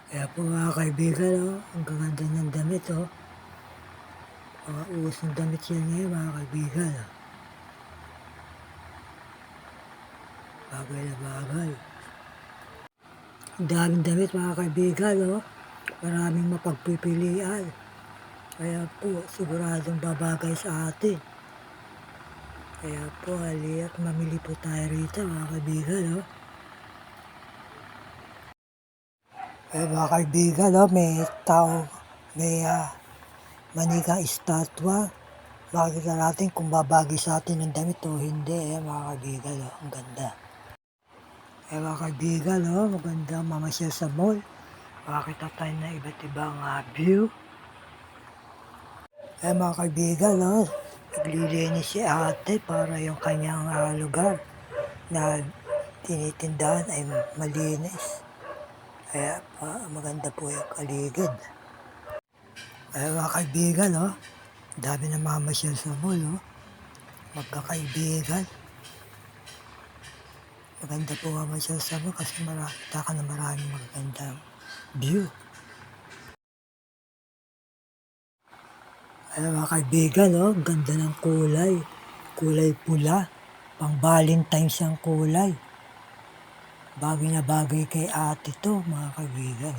Kaya po mga kaibigan, ang gaganda ng damit, mga uos ng damit yan ngayon mga kaibigan. Bagay na bagay. Ang daming damit mga kaibigan, maraming mapagpipilian. Kaya po, siguradong babagay sa atin. Kaya po, hali't mamili po tayo rito mga kaibigan, mga kaibigan, may tao, may manikang estatwa. Makikita natin kung babagay sa atin ang damit o hindi, mga kaibigan, ang ganda. Mga kaibigan, magandang mamasyal sa mall. Makakita tayo ng iba't ibang view. Mga kaibigan, naglilinis si ate para yung kanyang lugar na tinitindahan ay malinis. Kaya maganda po yung kaligid. Mga kaibigan, dami na mamasyal sa mall, magkakaibigan. Maganda po mamasyal sa mall kasi makita ka na maraming magandang view. Mga kaibigan, ganda ng kulay. Kulay pula. Pang Valentine's ang kulay. Bagay na bagay kay ate to, mga kaibigan.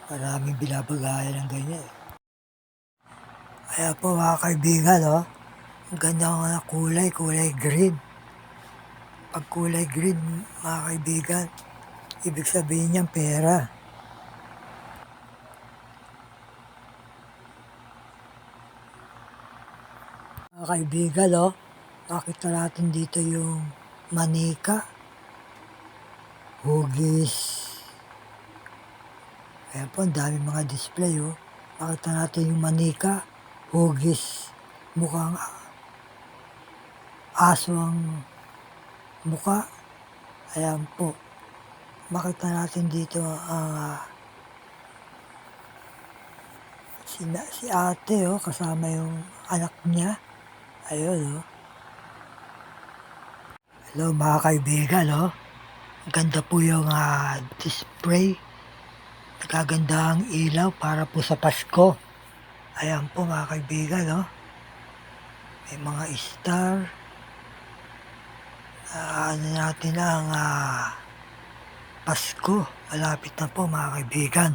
Maraming binabagayan ng ganyan. Kaya po mga kaibigan, ang ganda ng kulay green. Pag kulay green, mga kaibigan, ibig sabihin niyang pera. Mga kaibigan, makita natin dito yung manika, hugis. Ayan po, ang dami mga display, Makita natin yung manika, hugis, mukhang aso ang mukha. Ayan po. Makita natin dito ang si ate, kasama yung anak niya. Ayun, Hello mga kaibigan, Ganda po yung display. Nagaganda ang ilaw para po sa Pasko. Ayan po mga kaibigan, May mga star. Ano natin ang Pasko. Malapit na po mga kaibigan.